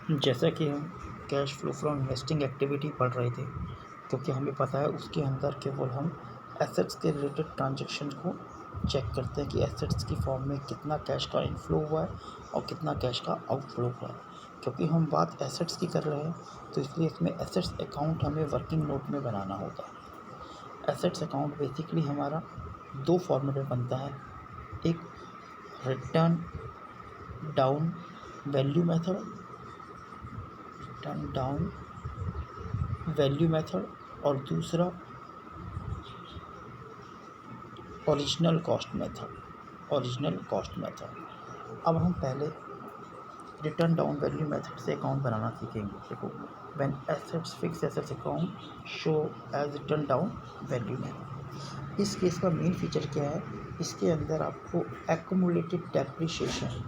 जैसा कि हम cash flow from investing activity पढ़ रहे थे, क्योंकि हमें पता है उसके अंदर केवल हम एसेट्स के रिलेटेड ट्रांजैक्शन को चेक करते हैं कि एसेट्स की फॉर्म में कितना कैश का इनफ्लो हुआ है और कितना कैश का आउटफ्लो हुआ है। क्योंकि हम बात एसेट्स की कर रहे हैं तो इसलिए इसमें एसेट्स अकाउंट हमें वर्किंग नोट में बनाना होगा। एसेट्स अकाउंट बेसिकली हमारा दो फॉर्मेट में बनता है, एक written down value method, written down value method, और दूसरा ओरिजिनल कॉस्ट मेथड। अब हम पहले रिटर्न डाउन वैल्यू मेथड से अकाउंट बनाना सीखेंगे। देखो, when assets fixed assets account show as written down value method. इस केस का मेन फीचर क्या है, इसके अंदर आपको एक्युमुलेटेड डेप्रिसिएशन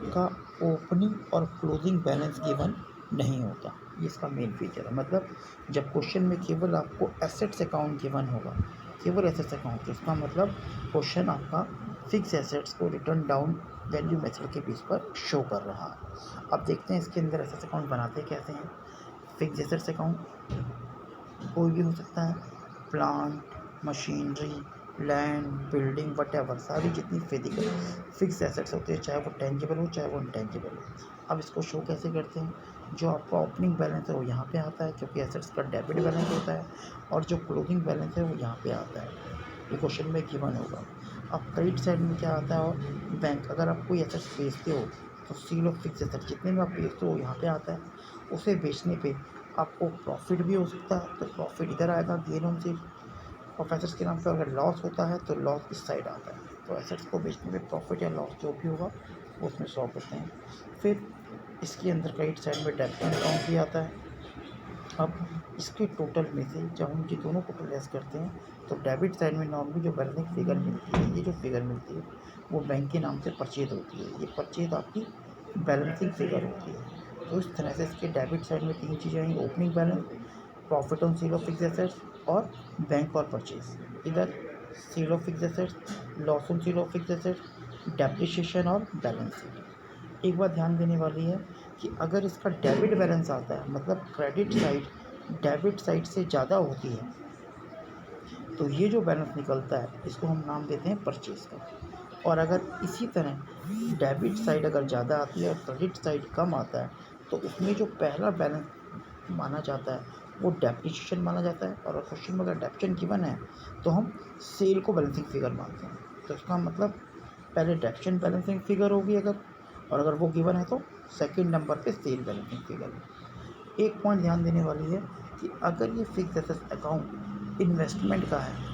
का ओपनिंग और क्लोजिंग बैलेंस गिवन नहीं होता। ये इसका मेन फीचर है। मतलब जब क्वेश्चन में केवल आपको एसेट्स अकाउंट गिवन होगा, केवल एसेट्स अकाउंट, तो इसका मतलब क्वेश्चन आपका फिक्स एसेट्स को रिटर्न डाउन वैल्यू मेथड के बेस पर शो कर रहा है। अब देखते हैं इसके अंदर एसेट्स अकाउंट बनाते कैसे हैं। फिक्स एसेट्स अकाउंट कोई भी हो सकता है, plant, machinery, land, building, whatever, सारी जितनी फिजिकल फिक्स एसेट्स होते हैं, चाहे वो टेंजिबल हो चाहे वो इनटेंजिबल हो। अब इसको शो कैसे करते हैं, जो आपका ओपनिंग बैलेंस है वो यहाँ पे आता है क्योंकि एसेट्स का डेबिट बैलेंस होता है, और जो क्लोजिंग बैलेंस है वो यहाँ पे आता है। ये क्वेश्चन में गिवन होगा। अब क्रेडिट साइड में क्या आता है, और बैंक, अगर आप कोई एसेट्स बेचते हो तो सील ऑफ फिक्स एसेट जितने में आप बेचते हो यहाँ पे आता है। उसे बेचने पे आपको प्रॉफिट भी हो सकता है, तो प्रॉफिट इधर आएगा, gain on sale of assets के नाम पे। अगर लॉस होता है तो लॉस इस साइड आता है। तो एसेट्स को बेचने पे प्रॉफिट या लॉस जो भी होगा वो उसमें शो करते हैं। फिर इसके अंदर क्रेडिट साइड में डेबिट अकाउंट भी आता है। अब इसके टोटल में से जब हम ये दोनों को लेस करते हैं तो डेबिट साइड में नॉर्मली जो बैलेंसिंग फिगर मिलती है, ये जो फिगर मिलती है वो बैंक के नाम से परचेज होती है। ये परचेज आपकी बैलेंसिंग फिगर होती है। तो इस तरह से इसके डेबिट साइड में तीन चीज़ें आएंगी, opening balance, profit on sale of fixed assets और बैंक और परचेज। इधर sale of fixed assets, loss on sale of fixed assets, depreciation और बैलेंस शीट। एक बात ध्यान देने वाली है कि अगर इसका डेबिट बैलेंस आता है, मतलब क्रेडिट साइड डेबिट साइड से ज़्यादा होती है, तो ये जो बैलेंस निकलता है इसको हम नाम देते हैं परचेज का। और अगर इसी तरह डेबिट साइड अगर ज़्यादा आती है और क्रेडिट साइड कम आता है, तो उसमें जो पहला बैलेंस माना जाता है वो डेप्रिसिएशन माना जाता है। और क्वेश्चन में अगर डेप्रिसिएशन गिवन है तो हम सेल को बैलेंसिंग फिगर मानते हैं। तो इसका मतलब पहले डेप्रिसिएशन बैलेंसिंग फिगर होगी अगर, और अगर वो गिवन है तो सेकंड नंबर पे सेल बैलेंसिंग फिगर। एक पॉइंट ध्यान देने वाली है कि अगर ये फिक्स एसेट अकाउंट इन्वेस्टमेंट का है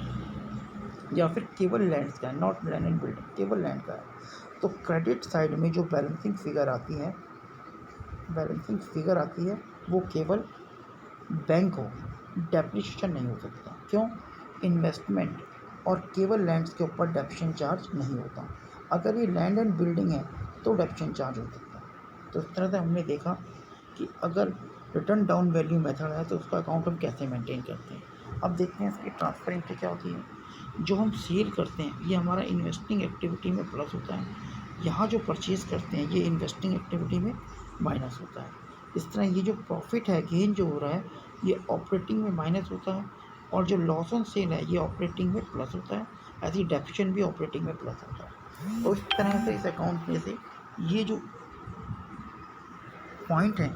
या फिर केवल लैंड्स का है, नॉट लैंड एंड बिल्डिंग, केवल लैंड का है, तो क्रेडिट साइड में जो बैलेंसिंग फिगर आती है वो केवल बैंक हो, डेप्रिसिएशन नहीं हो सकता। क्यों? इन्वेस्टमेंट और केवल लैंड्स के ऊपर डेप्रिसिएशन चार्ज नहीं होता। अगर ये लैंड एंड बिल्डिंग है तो डेप्रिसिएशन चार्ज हो सकता है। तो इस तरह से हमने देखा कि अगर रिटर्न डाउन वैल्यू मेथड है तो उसका अकाउंट हम कैसे मेंटेन करते हैं। अब देखते हैं इसकी ट्रांसपेरेंसी क्या होती है। जो हम सेल करते हैं ये हमारा इन्वेस्टिंग एक्टिविटी में प्लस होता है, यहाँ जो परचेज करते हैं ये इन्वेस्टिंग एक्टिविटी में माइनस होता है। इस तरह ये जो प्रॉफिट है, गेन जो हो रहा है, ये ऑपरेटिंग में माइनस होता है, और जो लॉस ऑन सेल है ये ऑपरेटिंग में प्लस होता है। ऐसी डेप्रिसिएशन भी ऑपरेटिंग में प्लस होता है। और इस तरह से इस अकाउंट में से ये जो पॉइंट हैं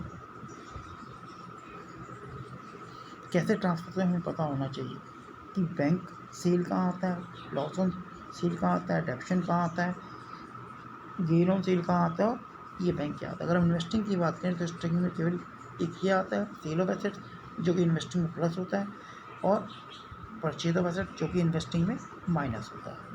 कैसे ट्रांसफर से हमें पता होना चाहिए कि बैंक सेल कहाँ आता है, लॉस ऑन सेल कहाँ आता है, डेप्रिसिएशन कहाँ आता है, गेन ऑन सेल कहाँ आता है, और ये बैंक क्या आता है। अगर हम इन्वेस्टिंग की बात करें तो स्ट्रिंग में केवल एक ये आता है, सेल ऑफ एसेट्स, जो कि इन्वेस्टिंग में प्लस होता है, और परचेज ऑफ एसेट जो कि इन्वेस्टिंग में माइनस होता है।